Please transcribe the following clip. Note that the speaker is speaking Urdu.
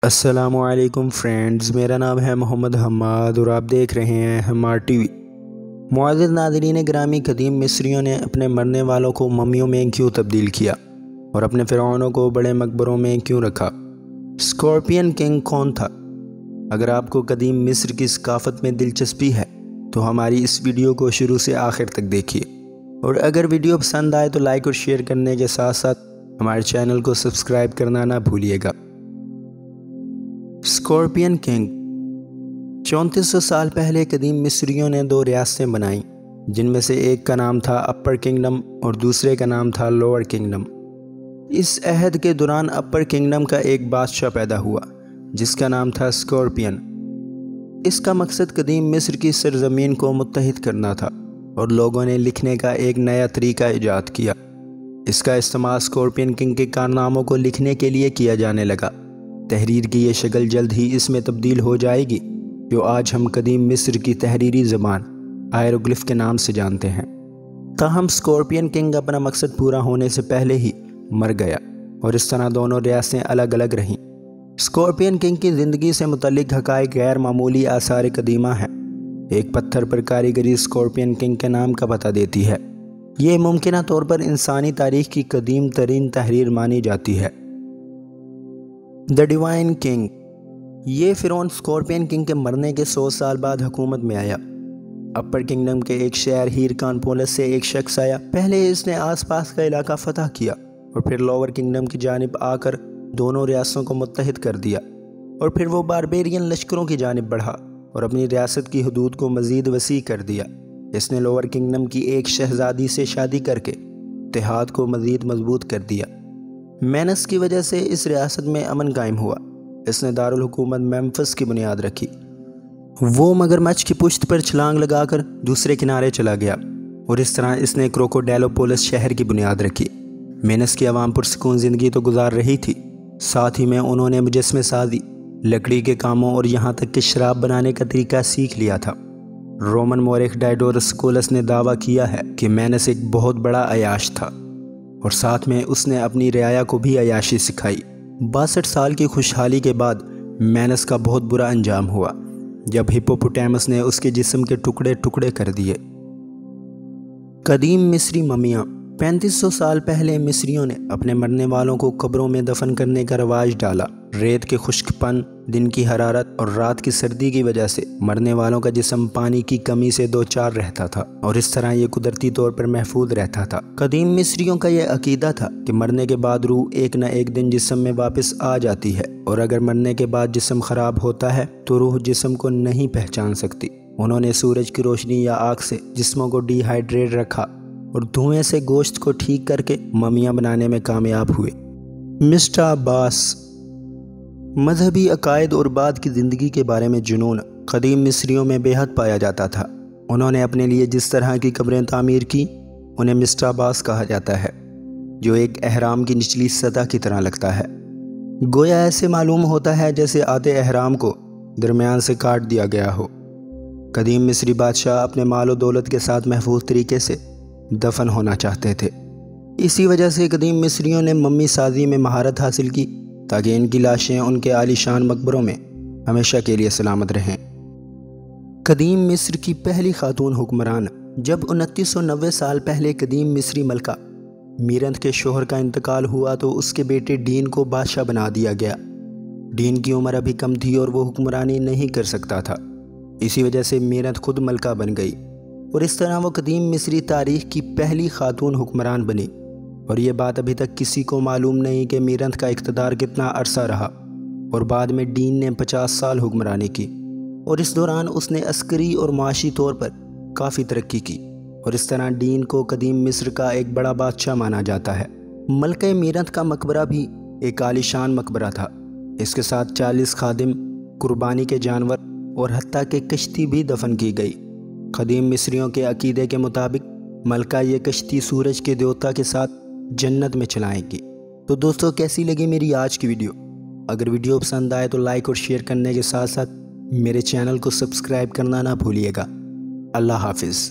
السلام علیکم فرینڈز، میرا نام ہے محمد حماد اور آپ دیکھ رہے ہیں ہمار ٹی وی۔ معزز ناظرین گرامی، قدیم مصریوں نے اپنے مرنے والوں کو ممیوں میں کیوں تبدیل کیا اور اپنے فرعونوں کو بڑے مقبروں میں کیوں رکھا؟ اسکارپین کنگ کون تھا؟ اگر آپ کو قدیم مصر کی ثقافت میں دلچسپی ہے تو ہماری اس ویڈیو کو شروع سے آخر تک دیکھیے، اور اگر ویڈیو پسند آئے تو لائک اور شیئر کرنے کے ساتھ ساتھ ہمارے چینل کو سبسکرائب کرنا نہ بھولیے گا۔ اسکارپین کنگ 3400 سال پہلے قدیم مصریوں نے دو ریاستیں بنائیں، جن میں سے ایک کا نام تھا اپر کنگڈم اور دوسرے کا نام تھا لوور کنگڈم۔ اس عہد کے دوران اپر کنگڈم کا ایک بادشاہ پیدا ہوا جس کا نام تھا اسکارپین۔ اس کا مقصد قدیم مصر کی سرزمین کو متحد کرنا تھا اور لوگوں نے لکھنے کا ایک نیا طریقہ ایجاد کیا۔ اس کا استعمال اسکارپین کنگ کے کارناموں کو لکھنے کے لیے کیا جانے لگا۔ تحریر کی یہ شکل جلد ہی اس میں تبدیل ہو جائے گی، جو آج ہم قدیم مصر کی تحریری زبان ہائیروگلف کے نام سے جانتے ہیں۔ تاہم اسکارپین کنگ اپنا مقصد پورا ہونے سے پہلے ہی مر گیا اور اس طرح دونوں ریاستیں الگ الگ رہیں۔ اسکارپین کنگ کی زندگی سے متعلق حقائق غیر معمولی آثار قدیمہ ہیں۔ ایک پتھر پر کاریگری اسکارپین کنگ کے نام کا پتہ دیتی ہے۔ یہ ممکنہ طور پر انسانی تاریخ کی قدیم ترین تحریر مانی جاتی ہے۔ دی ڈیوائن کنگ، یہ فرعون اسکارپین کنگ کے مرنے کے 100 سال بعد حکومت میں آیا۔ اپر کنگڈم کے ایک شہر ہیرکان پولس سے ایک شخص آیا۔ پہلے اس نے آس پاس کا علاقہ فتح کیا اور پھر لوور کنگڈم کی جانب آ کر دونوں ریاستوں کو متحد کر دیا، اور پھر وہ باربیرین لشکروں کی جانب بڑھا اور اپنی ریاست کی حدود کو مزید وسیع کر دیا۔ اس نے لوور کنگڈم کی ایک شہزادی سے شادی کر کے اتحاد کو مزید مضبوط کر دیا۔ مینس کی وجہ سے اس ریاست میں امن قائم ہوا۔ اس نے دارالحکومت میمفس کی بنیاد رکھی۔ وہ مگرمچھ کی پشت پر چھلانگ لگا کر دوسرے کنارے چلا گیا، اور اس طرح اس نے کروکوڈیلوپولس شہر کی بنیاد رکھی۔ مینس کی عوام پرسکون زندگی تو گزار رہی تھی، ساتھ ہی میں انہوں نے مجسمے سازی، لکڑی کے کاموں اور یہاں تک کہ شراب بنانے کا طریقہ سیکھ لیا تھا۔ رومن مورخ ڈائیڈورسکولس نے دعویٰ کیا ہے کہ مینس ایک بہت بڑا عیاش تھا، اور ساتھ میں اس نے اپنی رعایا کو بھی عیاشی سکھائی۔ 62 سال کی خوشحالی کے بعد مینس کا بہت برا انجام ہوا جب ہپوپوٹیمس نے اس کے جسم کے ٹکڑے ٹکڑے کر دیے۔ قدیم مصری ممیاں 3500 سال پہلے مصریوں نے اپنے مرنے والوں کو قبروں میں دفن کرنے کا رواج ڈالا۔ ریت کے خشک پن، دن کی حرارت اور رات کی سردی کی وجہ سے مرنے والوں کا جسم پانی کی کمی سے دوچار رہتا تھا، اور اس طرح یہ قدرتی طور پر محفوظ رہتا تھا۔ قدیم مصریوں کا یہ عقیدہ تھا کہ مرنے کے بعد روح ایک نہ ایک دن جسم میں واپس آ جاتی ہے، اور اگر مرنے کے بعد جسم خراب ہوتا ہے تو روح جسم کو نہیں پہچان سکتی۔ انہوں نے سورج کی روشنی یا آگ سے جسموں کو ڈی ہائیڈریٹ رکھا اور دھوئیں سے گوشت کو ٹھیک کر کے ممیاں بنانے میں کامیاب ہوئے۔ مسٹر عباس، مذہبی عقائد اور بعد کی زندگی کے بارے میں جنون قدیم مصریوں میں بے حد پایا جاتا تھا۔ انہوں نے اپنے لیے جس طرح کی قبریں تعمیر کی انہیں مسٹر عباس کہا جاتا ہے، جو ایک احرام کی نچلی سطح کی طرح لگتا ہے۔ گویا ایسے معلوم ہوتا ہے جیسے آدھے احرام کو درمیان سے کاٹ دیا گیا ہو۔ قدیم مصری بادشاہ اپنے مال و دولت کے ساتھ محفوظ طریقے سے دفن ہونا چاہتے تھے۔ اسی وجہ سے قدیم مصریوں نے ممی سازی میں مہارت حاصل کی تاکہ ان کی لاشیں ان کے عالی شان مقبروں میں ہمیشہ کے لیے سلامت رہیں۔ قدیم مصر کی پہلی خاتون حکمران، جب 2990 سال پہلے قدیم مصری ملکہ میرنت کے شوہر کا انتقال ہوا تو اس کے بیٹے ڈین کو بادشاہ بنا دیا گیا۔ ڈین کی عمر ابھی کم تھی اور وہ حکمرانی نہیں کر سکتا تھا، اسی وجہ سے میرنت خود ملکہ بن گئی، اور اس طرح وہ قدیم مصری تاریخ کی پہلی خاتون حکمران بنی۔ اور یہ بات ابھی تک کسی کو معلوم نہیں کہ میرنت کا اقتدار کتنا عرصہ رہا، اور بعد میں ڈین نے 50 سال حکمرانی کی، اور اس دوران اس نے عسکری اور معاشی طور پر کافی ترقی کی، اور اس طرح ڈین کو قدیم مصر کا ایک بڑا بادشاہ مانا جاتا ہے۔ ملکہ میرنت کا مقبرہ بھی ایک عالی شان مقبرہ تھا۔ اس کے ساتھ 40 خادم، قربانی کے جانور اور حتیٰ کہ کشتی بھی دفن کی گئی۔ قدیم مصریوں کے عقیدے کے مطابق ملکہ یہ کشتی سورج کے دیوتا کے ساتھ جنت میں چلائیں گی۔ تو دوستو، کیسی لگی میری آج کی ویڈیو؟ اگر ویڈیو پسند آئے تو لائک اور شیئر کرنے کے ساتھ ساتھ میرے چینل کو سبسکرائب کرنا نہ بھولیے گا۔ اللہ حافظ۔